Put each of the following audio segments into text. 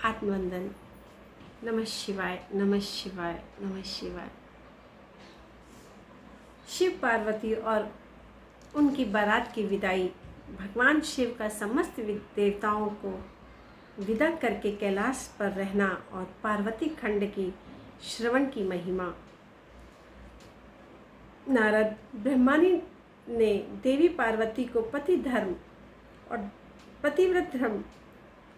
आत्मवंदन। नमः शिवाय, नमः शिवाय, नमः शिवाय। शिव पार्वती और उनकी बारात की विदाई। भगवान शिव का समस्त देवताओं को विदा करके कैलाश पर रहना और पार्वती खंड की श्रवण की महिमा। नारद ब्रह्मानी ने देवी पार्वती को पति धर्म और पतिव्रत धर्म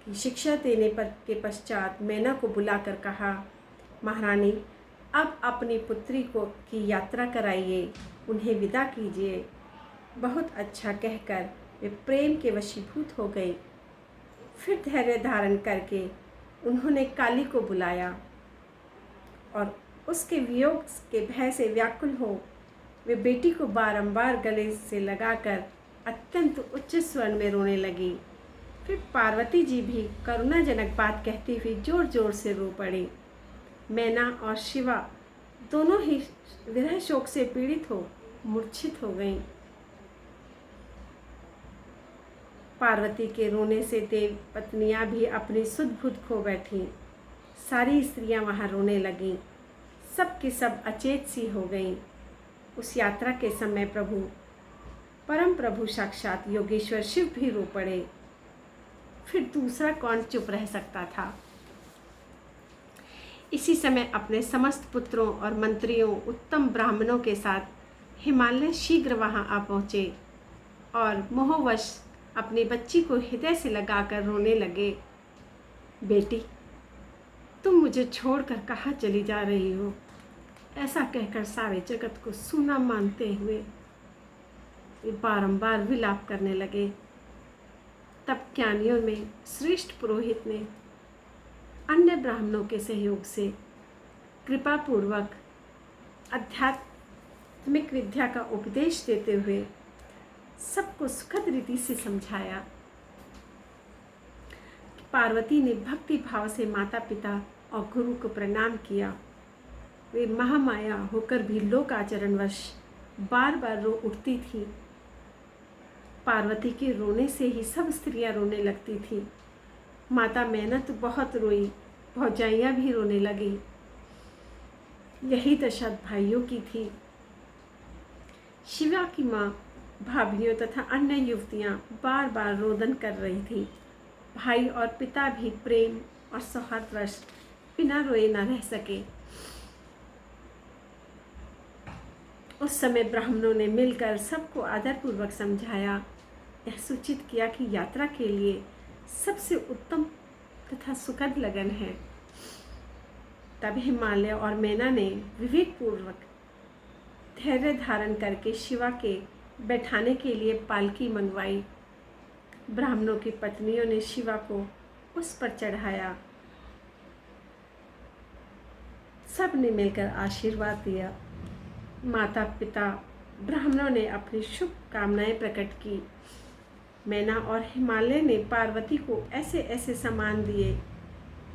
की शिक्षा देने के पश्चात मैना को बुलाकर कहा, महारानी, अब अपनी पुत्री की यात्रा कराइए, उन्हें विदा कीजिए। बहुत अच्छा कहकर वे प्रेम के वशीभूत हो गई। फिर धैर्य धारण करके उन्होंने काली को बुलाया और उसके वियोग के भय से व्याकुल हो वे बेटी को बारंबार गले से लगाकर अत्यंत उच्च स्वर में रोने लगी। फिर पार्वती जी भी करुणाजनक बात कहती हुई जोर जोर से रो पड़ी। मैना और शिवा दोनों ही विरह शोक से पीड़ित हो मूर्छित हो गईं। पार्वती के रोने से देव पत्नियां भी अपनी सुध बुध खो बैठीं। सारी स्त्रियां वहां रोने लगीं। सब की सब अचेत सी हो गईं। उस यात्रा के समय परम प्रभु साक्षात योगेश्वर शिव भी रो पड़े। फिर दूसरा कौन चुप रह सकता था। इसी समय अपने समस्त पुत्रों और मंत्रियों, उत्तम ब्राह्मणों के साथ हिमालय शीघ्र वहां आ पहुँचे और मोहवश अपनी बच्ची को हृदय से लगाकर रोने लगे। बेटी, तुम मुझे छोड़कर कहाँ चली जा रही हो? ऐसा कहकर सारे जगत को सूना मानते हुए वे बारंबार विलाप करने लगे। तब ज्ञानियों में श्रेष्ठ पुरोहित ने अन्य ब्राह्मणों के सहयोग से कृपा पूर्वक आध्यात्मिक विद्या का उपदेश देते हुए सबको सुखद रीति से समझाया। पार्वती ने भक्ति भाव से माता पिता और गुरु को प्रणाम किया। वे महामाया होकर भी लोक आचरणवश बार बार रो उठती थी। पार्वती के रोने से ही सब स्त्रियां रोने लगती थी। माता मैना तो बहुत रोई, भौजाइयाँ भी रोने लगी। यही दशा भाइयों की थी। शिवा की माँ, भाभियों तथा अन्य युवतियाँ बार बार रोदन कर रही थी। भाई और पिता भी प्रेम और सौहार्दवश बिना रोए न रह सके। उस समय ब्राह्मणों ने मिलकर सबको आदरपूर्वक समझाया, यह सूचित किया कि यात्रा के लिए सबसे उत्तम तथा सुखद लगन है। तब हिमालय और मैना ने विवेकपूर्वक धैर्य धारण करके शिवा के बैठाने के लिए पालकी मंगवाई। ब्राह्मणों की पत्नियों ने शिवा को उस पर चढ़ाया। सब ने मिलकर आशीर्वाद दिया। माता पिता ब्राह्मणों ने अपनी शुभ कामनाएं प्रकट की। मैना और हिमालय ने पार्वती को ऐसे ऐसे सामान दिए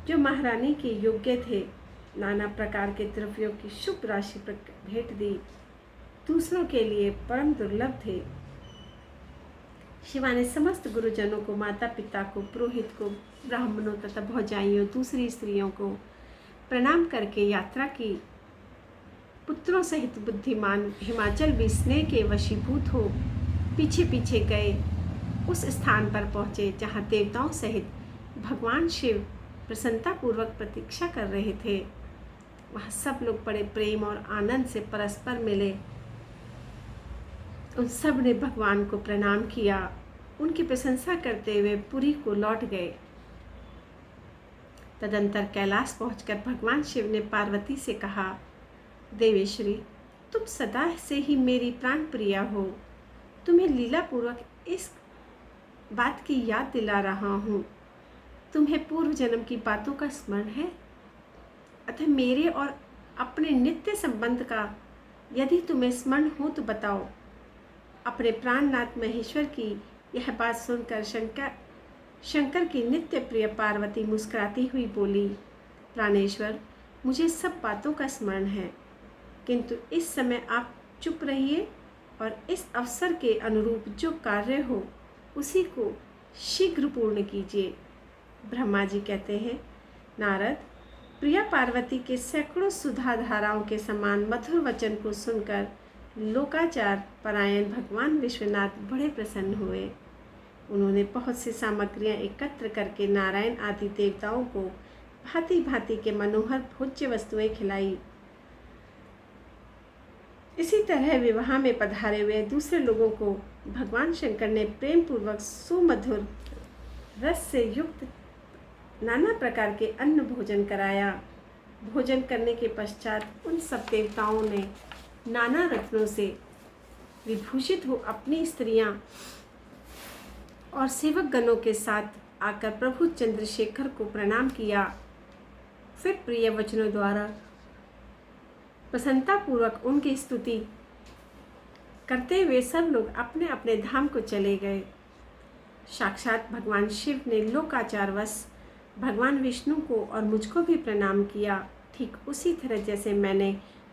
जो महारानी के योग्य थे। नाना प्रकार के द्रव्यों की शुभ राशि भेंट दी, दूसरों के लिए परम दुर्लभ थे। शिवा ने समस्त गुरुजनों को, माता पिता को, पुरोहित को, ब्राह्मणों तथा भौजाइयों, दूसरी स्त्रियों को प्रणाम करके यात्रा की। पुत्रों सहित बुद्धिमान हिमाचल भी स्नेह के वशीभूत हो पीछे पीछे गए। उस स्थान पर पहुँचे जहाँ देवताओं सहित भगवान शिव प्रसन्नतापूर्वक प्रतीक्षा कर रहे थे। वहाँ सब लोग बड़े प्रेम और आनंद से परस्पर मिले। उन सब ने भगवान को प्रणाम किया। उनकी प्रशंसा करते हुए पुरी को लौट गए। तदंतर कैलाश पहुंचकर भगवान शिव ने पार्वती से कहा, देवेश्वरी, तुम सदा से ही मेरी प्राण प्रिया हो। तुम्हें लीलापूर्वक इस बात की याद दिला रहा हूँ। तुम्हें पूर्व जन्म की बातों का स्मरण है? अतः मेरे और अपने नित्य संबंध का यदि तुम्हें स्मरण हो तो बताओ। अपने प्राणनाथ महेश्वर की यह बात सुनकर शंकर की नित्य प्रिय पार्वती मुस्कुराती हुई बोली, प्राणेश्वर, मुझे सब बातों का स्मरण है, किंतु इस समय आप चुप रहिए और इस अवसर के अनुरूप जो कार्य हो उसी को शीघ्र पूर्ण कीजिए। ब्रह्मा जी कहते हैं, नारद प्रिया पार्वती के सैकड़ों सुधा धाराओं के समान मधुर वचन को सुनकर लोकाचार परायण भगवान विश्वनाथ बड़े प्रसन्न हुए। उन्होंने बहुत सी सामग्रियां एकत्र करके नारायण आदि देवताओं को भांति भांति के मनोहर भोज्य वस्तुएं खिलाई। इसी तरह विवाह में पधारे हुए दूसरे लोगों को भगवान शंकर ने प्रेम पूर्वक सुमधुर रस से युक्त नाना प्रकार के अन्न भोजन कराया। भोजन करने के पश्चात उन सब देवताओं ने नाना रत्नों से विभूषित हो अपनी स्त्रियां और सेवक गणों के साथ आकर प्रभु चंद्रशेखर को प्रणाम किया। फिर प्रिय वचनों द्वारा प्रसन्नतापूर्वक उनकी स्तुति करते हुए सब लोग अपने अपने धाम को चले गए। साक्षात भगवान शिव ने लोकाचारवश भगवान विष्णु को और मुझको भी प्रणाम किया, ठीक उसी तरह जैसे मैंने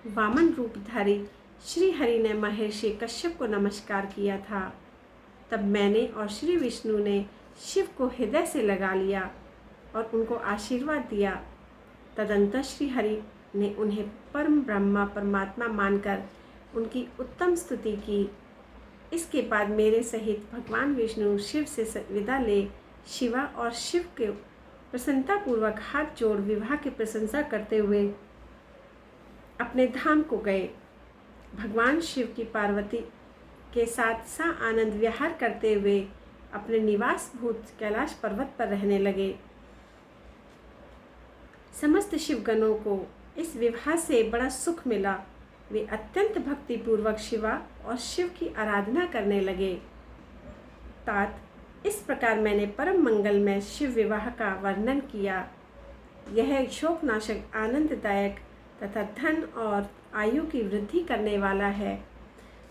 वामन रूपधारी श्री हरि ने महर्षि कश्यप को नमस्कार किया था। तब मैंने और श्री विष्णु ने शिव को हृदय से लगा लिया और उनको आशीर्वाद दिया। तदंतर श्री हरि ने उन्हें परम ब्रह्मा परमात्मा मानकर उनकी उत्तम स्तुति की। इसके बाद मेरे सहित भगवान विष्णु शिव से विदा ले शिवा और शिव के प्रसन्नतापूर्वक हाथ जोड़ विवाह की प्रशंसा करते हुए अपने धाम को गए। भगवान शिव की पार्वती के साथ सा आनंद विहार करते हुए अपने निवास भूत कैलाश पर्वत पर रहने लगे। समस्त शिवगणों को इस विवाह से बड़ा सुख मिला। वे अत्यंत भक्तिपूर्वक शिवा और शिव की आराधना करने लगे। तात इस प्रकार मैंने परम मंगलमय शिव विवाह का वर्णन किया। यह शोकनाशक आनंददायक तथा धन और आयु की वृद्धि करने वाला है।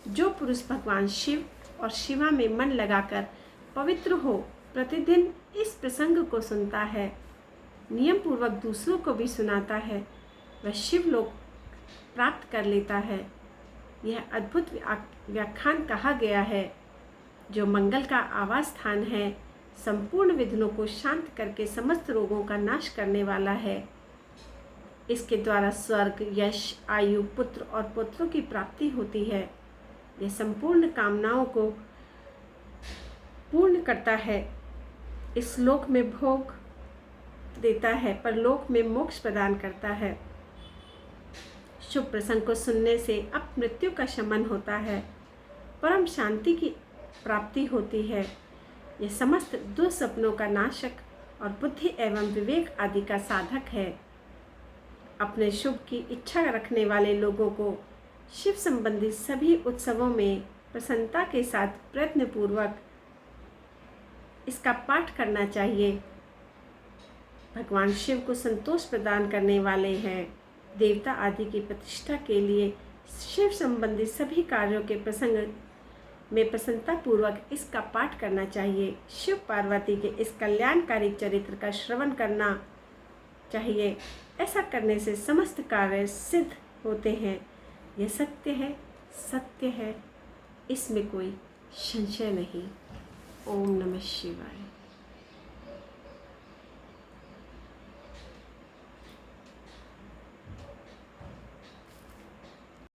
जो पुरुष भगवान शिव और शिवा में मन लगाकर पवित्र हो प्रतिदिन इस प्रसंग को सुनता है, नियम पूर्वक दूसरों को भी सुनाता है, वह शिवलोक प्राप्त कर लेता है। यह अद्भुत व्याख्यान कहा गया है जो मंगल का आवास स्थान है, संपूर्ण विघ्नों को शांत करके समस्त रोगों का नाश करने वाला है। इसके द्वारा स्वर्ग, यश, आयु, पुत्र और पुत्रों की प्राप्ति होती है। यह संपूर्ण कामनाओं को पूर्ण करता है। इस लोक में भोग देता है, पर लोक में मोक्ष प्रदान करता है। शुभ प्रसंग को सुनने से अपमृत्यु का शमन होता है, परम शांति की प्राप्ति होती है। यह समस्त दुस्वप्नों का नाशक और बुद्धि एवं विवेक आदि का साधक है। अपने शुभ की इच्छा रखने वाले लोगों को शिव संबंधी सभी उत्सवों में प्रसन्नता के साथ प्रयत्नपूर्वक इसका पाठ करना चाहिए। भगवान शिव को संतोष प्रदान करने वाले हैं। देवता आदि की प्रतिष्ठा के लिए शिव संबंधी सभी कार्यों के प्रसंग में प्रसन्नता पूर्वक इसका पाठ करना चाहिए। शिव पार्वती के इस कल्याणकारी चरित्र का श्रवण करना चाहिए। ऐसा करने से समस्त कार्य सिद्ध होते हैं। यह सत्य है, सत्य है, इसमें कोई संशय नहीं। ओम नमः शिवाय।